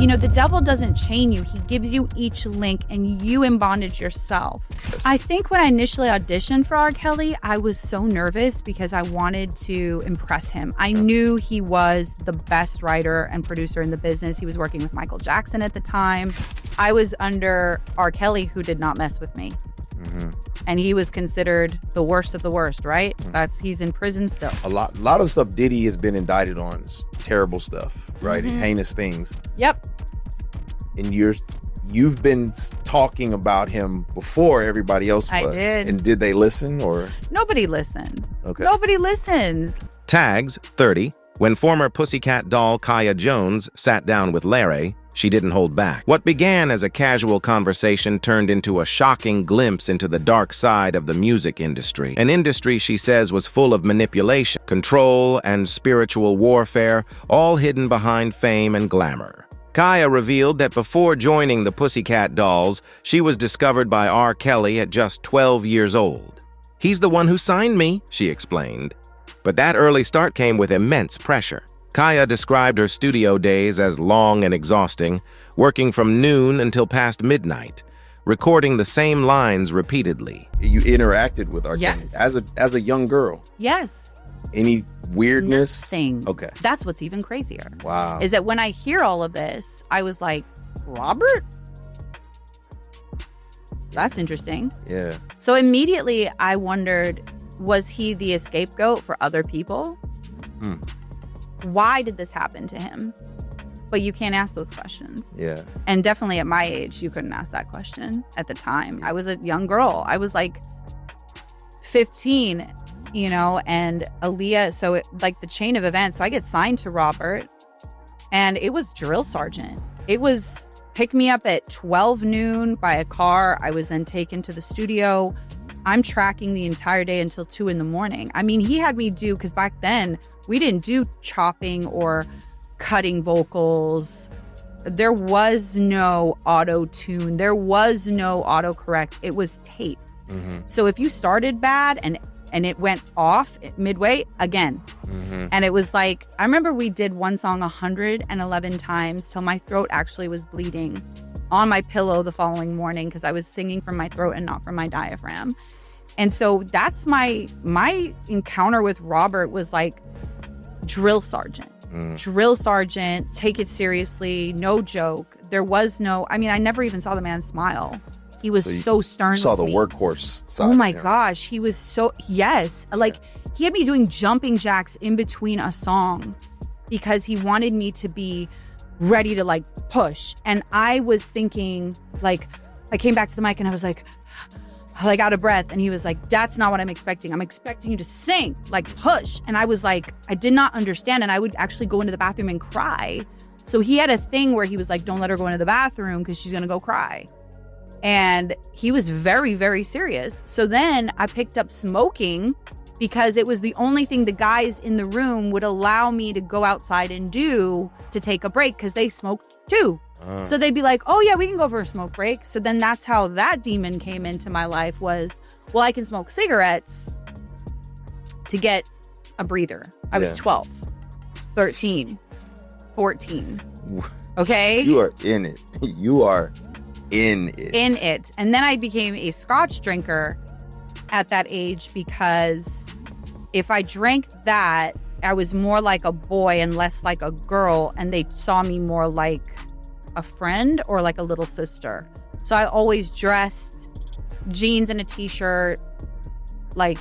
You know, the devil doesn't chain you. He gives you each link and you in bondage yourself. Yes. I think when I initially auditioned for R. Kelly, I was so nervous because I wanted to impress him. I knew he was the best writer and producer in the business. He was working with Michael Jackson at the time. I was under R. Kelly, who did not mess with me. Mm-hmm. And he was considered the worst of the worst, right? Mm-hmm. He's in prison still. A lot of stuff Diddy has been indicted on is terrible stuff, right? Mm-hmm. Heinous things. Yep. And you've been talking about him before everybody else was. I did. And did they listen or? Nobody listened. Okay. Nobody listens. Tags 30. When former Pussycat Doll Kaya Jones sat down with Larry, she didn't hold back. What began as a casual conversation turned into a shocking glimpse into the dark side of the music industry. An industry she says was full of manipulation, control, and spiritual warfare, all hidden behind fame and glamour. Kaya revealed that before joining the Pussycat Dolls, she was discovered by R. Kelly at just 12 years old. "He's the one who signed me," she explained. But that early start came with immense pressure. Kaya described her studio days as long and exhausting, working from noon until past midnight, recording the same lines repeatedly. You interacted with R. Yes. Kelly as a young girl. Yes. Any weirdness? Nothing. Okay. That's what's even crazier. Wow. Is that when I hear all of this, I was like, Robert? That's interesting. Yeah. So immediately I wondered, was he the scapegoat for other people? Why did this happen to him? But you can't ask those questions. Yeah. And definitely at my age, you couldn't ask that question at the time. I was a young girl. I was like 15, you know, and Aaliyah. So like the chain of events. So I get signed to Robert and it was drill sergeant. It was pick me up at 12 noon by a car. I was then taken to the studio. I'm tracking the entire day until 2 in the morning. I mean, he had me do, because back then we didn't do chopping or cutting vocals. There was no auto-tune. There was no autocorrect. It was tape. Mm-hmm. So if you started bad and it went off midway, again. Mm-hmm. And it was like, I remember we did one song 111 times till my throat actually was bleeding on my pillow the following morning because I was singing from my throat and not from my diaphragm. And so that's my encounter with Robert was like drill sergeant. Drill sergeant, take it seriously, no joke. There was no, I mean, I never even saw the man smile. He was so stern. You saw with the me. workhorse side. Oh my gosh, he was so, yes. Like he had me doing jumping jacks in between a song because he wanted me to be ready to like push. And I was thinking, like, I came back to the mic and I was like out of breath. And he was like, that's not what I'm expecting. I'm expecting you to sing, like push. And I was like, I did not understand. And I would actually go into the bathroom and cry. So he had a thing where he was like, don't let her go into the bathroom because she's going to go cry. And he was very, very serious. So then I picked up smoking because it was the only thing the guys in the room would allow me to go outside and do to take a break because they smoked too. So they'd be like, oh yeah, we can go for a smoke break. So then that's how that demon came into my life was, well, I can smoke cigarettes to get a breather. I was 12, 13, 14. Okay? You are in it. You are in it. In it. And then I became a scotch drinker at that age because if I drank that, I was more like a boy and less like a girl, and they saw me more like a friend or like a little sister. So I always dressed jeans and a t-shirt like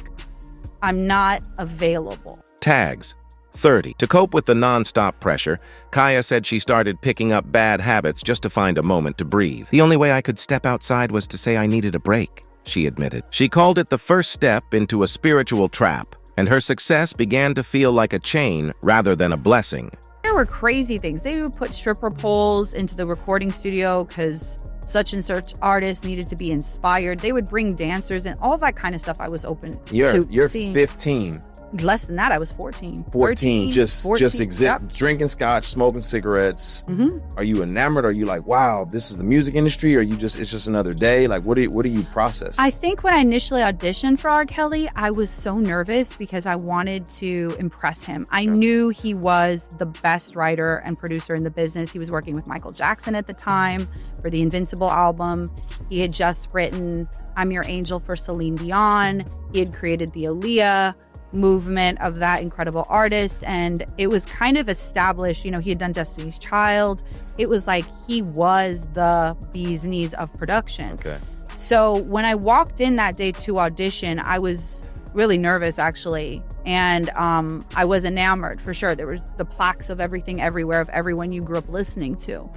I'm not available. Tags 30. To cope with the non-stop pressure, Kaya said she started picking up bad habits just to find a moment to breathe. The only way I could step outside was to say I needed a break, she admitted. She called it the first step into a spiritual trap, and her success began to feel like a chain rather than a blessing. There were crazy things. They would put stripper poles into the recording studio because such and such artists needed to be inspired. They would bring dancers and all that kind of stuff I was open to You're seeing. 15. Less than that, I was 14. 14, 13, just 14, yep. drinking scotch, smoking cigarettes. Mhm. Are you enamored? Are you like, wow, this is the music industry? Or it's just another day? Like, what do you process? I think when I initially auditioned for R. Kelly, I was so nervous because I wanted to impress him. I knew he was the best writer and producer in the business. He was working with Michael Jackson at the time for the Invincible album. He had just written I'm Your Angel for Celine Dion. He had created the Aaliyah movement of that incredible artist, and it was kind of established. He had done Destiny's Child. It was like he was the bee's knees of production. Okay. So when I walked in that day to audition, I was really nervous, actually, and I was enamored for sure. There was the plaques of Everything Everywhere of everyone you grew up listening to.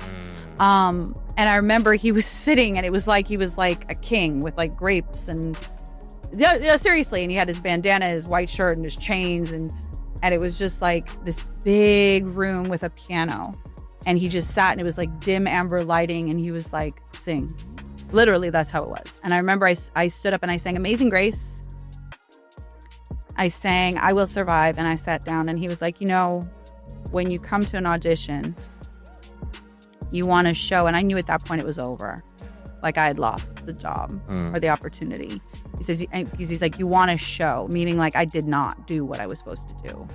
And I remember he was sitting, and it was like he was like a king with like grapes and yeah, seriously. And he had his bandana, his white shirt, and his chains, and it was just like this big room with a piano. And he just sat, and it was like dim amber lighting, and he was like, sing. Literally, that's how it was. And I remember I stood up and I sang Amazing Grace. I sang I Will Survive, and I sat down, and he was like, when you come to an audition, you want to show, and I knew at that point it was over. Like I had lost the job or the opportunity. He says, he's like, you want to show, meaning like I did not do what I was supposed to do.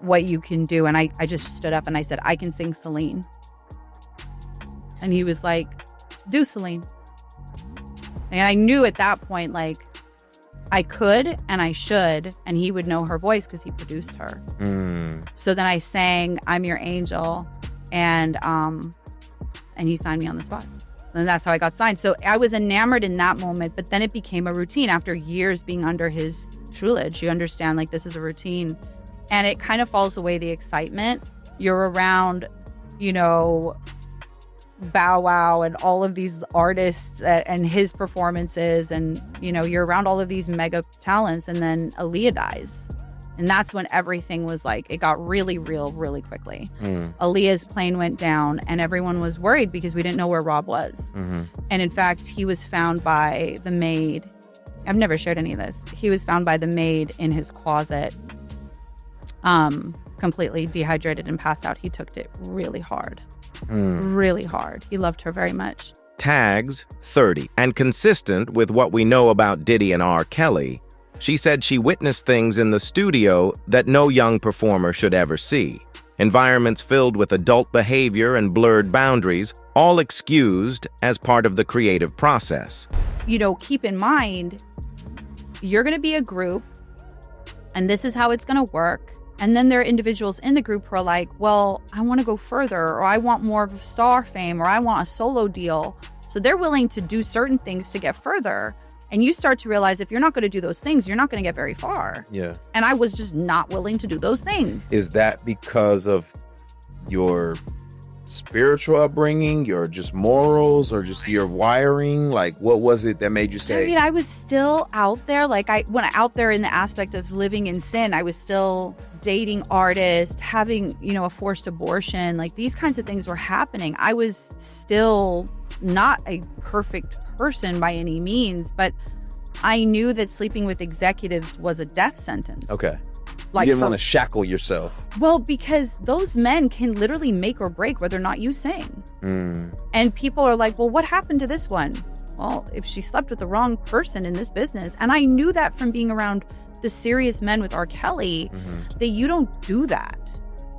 What you can do. And I just stood up and I said, I can sing Celine. And he was like, do Celine. And I knew at that point, like I could and I should, and he would know her voice because he produced her. So then I sang I'm Your Angel, and he signed me on the spot. And that's how I got signed. So I was enamored in that moment, but then it became a routine. After years being under his tutelage, you understand like this is a routine, and it kind of falls away the excitement. You're around, Bow Wow and all of these artists and his performances, and, you're around all of these mega talents, and then Aaliyah dies. And that's when everything was like, it got really real really quickly. Aaliyah's plane went down, and everyone was worried because we didn't know where Rob was. And in fact, he was found by the maid. I've never shared any of this. He was found by the maid in his closet, completely dehydrated and passed out. He took it really hard. Really hard. He loved her very much. Tags 30. And consistent with what we know about Diddy and R. Kelly, she said she witnessed things in the studio that no young performer should ever see. Environments filled with adult behavior and blurred boundaries, all excused as part of the creative process. Keep in mind, you're going to be a group, and this is how it's going to work. And then there are individuals in the group who are like, well, I want to go further, or I want more of a star fame, or I want a solo deal. So they're willing to do certain things to get further. And you start to realize if you're not going to do those things, you're not going to get very far. Yeah. And I was just not willing to do those things. Is that because of your spiritual upbringing, your just morals, or just your wiring? Like, what was it that made you say? I mean, I was still out there. Like, when out there in the aspect of living in sin, I was still dating artists, having, a forced abortion. Like, these kinds of things were happening. I was still not a perfect person by any means, but I knew that sleeping with executives was a death sentence. Okay. Like, you didn't want to shackle yourself. Well, because those men can literally make or break whether or not you sing. And people are like, well, what happened to this one? Well, if she slept with the wrong person in this business. And I knew that from being around the serious men with R. Kelly, that you don't do that.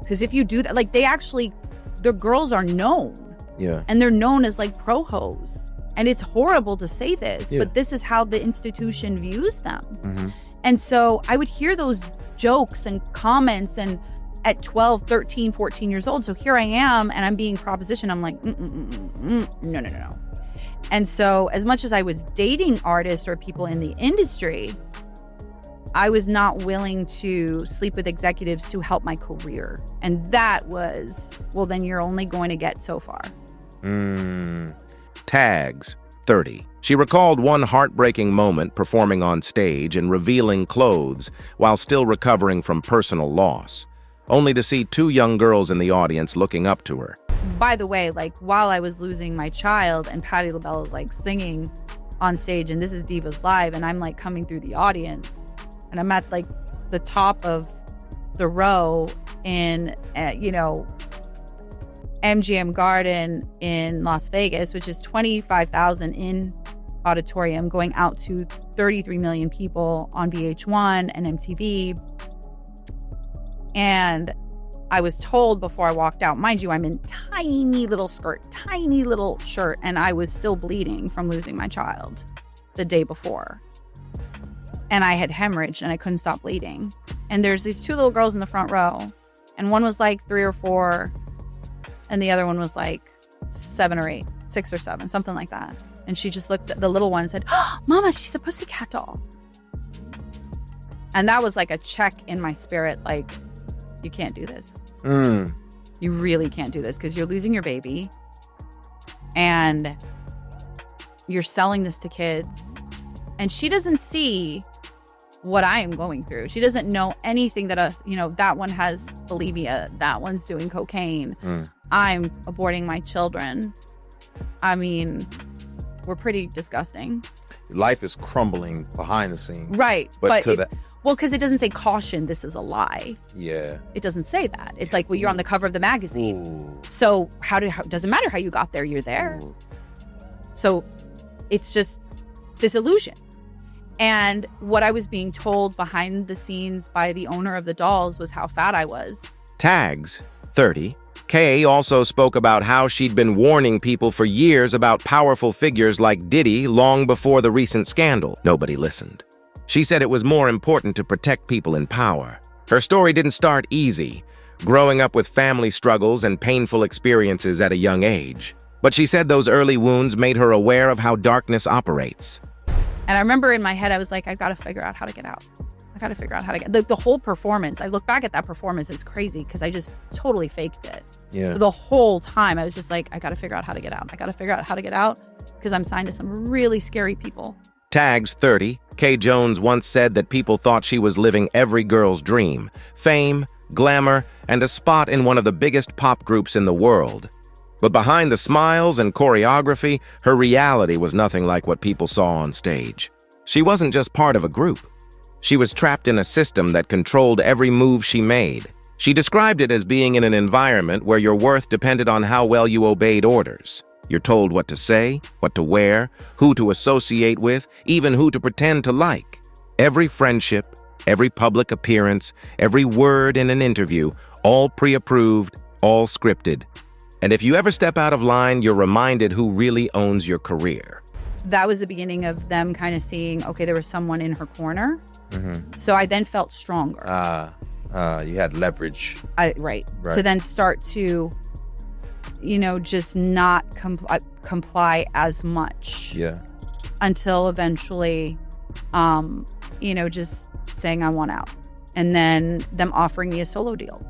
Because if you do that, like the girls are known. Yeah. And they're known as like pro-hoes. And it's horrible to say this, but this is how the institution views them. And so I would hear those jokes and comments and at 12, 13, 14 years old. So here I am and I'm being propositioned. I'm like, no. And so as much as I was dating artists or people in the industry, I was not willing to sleep with executives to help my career. And that was, well, then you're only going to get so far. Tags 30. She recalled one heartbreaking moment performing on stage and revealing clothes while still recovering from personal loss, only to see two young girls in the audience looking up to her. By the way, like while I was losing my child and Patti LaBelle is like singing on stage and this is Divas Live and I'm like coming through the audience and I'm at like the top of the row in, MGM Garden in Las Vegas, which is 25,000 in auditorium, going out to 33 million people on VH1 and MTV. And I was told before I walked out, mind you, I'm in tiny little skirt, tiny little shirt, and I was still bleeding from losing my child the day before. And I had hemorrhaged and I couldn't stop bleeding. And there's these two little girls in the front row, and one was like 3 or 4, and the other one was like 7 or 8, 6 or 7, something like that. And she just looked at the little one and said, "Oh, Mama, she's a pussycat doll." And that was like a check in my spirit, like, you can't do this. You really can't do this, because you're losing your baby and you're selling this to kids. And she doesn't see what I am going through. She doesn't know anything that, that one has bulimia, that one's doing cocaine. I'm aborting my children. I mean, we're pretty disgusting. Life is crumbling behind the scenes. Right. But to that. Well, because it doesn't say caution, this is a lie. Yeah. It doesn't say that. It's like, well, you're on the cover of the magazine. Ooh. So doesn't matter how you got there, you're there. Ooh. So it's just this illusion. And what I was being told behind the scenes by the owner of the dolls was how fat I was. Tags, 30. Kay also spoke about how she'd been warning people for years about powerful figures like Diddy long before the recent scandal. Nobody listened. She said it was more important to protect people in power. Her story didn't start easy, growing up with family struggles and painful experiences at a young age. But she said those early wounds made her aware of how darkness operates. And I remember in my head, I was like, I've got to figure out how to get out. I got to figure out how to get the whole performance. I look back at that performance, it's crazy because I just totally faked it. Yeah. The whole time I was just like, I got to figure out how to get out. I got to figure out how to get out because I'm signed to some really scary people. Tags, 30. Kay Jones once said that people thought she was living every girl's dream: fame, glamour, and a spot in one of the biggest pop groups in the world. But behind the smiles and choreography, her reality was nothing like what people saw on stage. She wasn't just part of a group. She was trapped in a system that controlled every move she made. She described it as being in an environment where your worth depended on how well you obeyed orders. You're told what to say, what to wear, who to associate with, even who to pretend to like. Every friendship, every public appearance, every word in an interview, all pre-approved, all scripted. And if you ever step out of line, you're reminded who really owns your career. That was the beginning of them kind of seeing, okay, there was someone in her corner. So I then felt stronger. You had leverage. Right. To then start to, just not comply as much. Yeah. Until eventually, just saying I want out. And then them offering me a solo deal.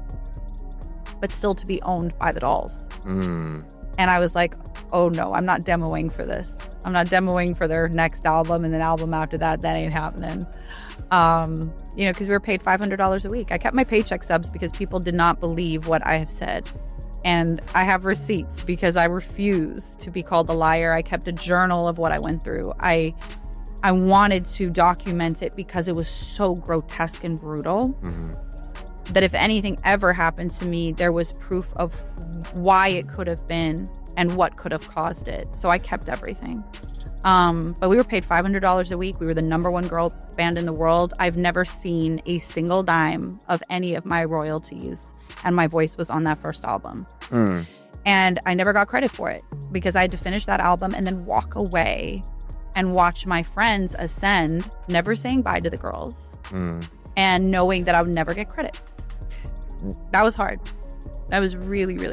But still to be owned by the dolls. And I was like, oh no, I'm not demoing for this. I'm not demoing for their next album and then album after that. That ain't happening. Because we were paid $500 a week. I kept my paycheck subs because people did not believe what I have said. And I have receipts because I refuse to be called a liar. I kept a journal of what I went through. I wanted to document it because it was so grotesque and brutal. That if anything ever happened to me, there was proof of why it could have been and what could have caused it. So I kept everything. But we were paid $500 a week. We were the #1 girl band in the world. I've never seen a single dime of any of my royalties. And my voice was on that first album. And I never got credit for it because I had to finish that album and then walk away and watch my friends ascend, never saying bye to the girls. And knowing that I would never get credit. That was hard. That was really, really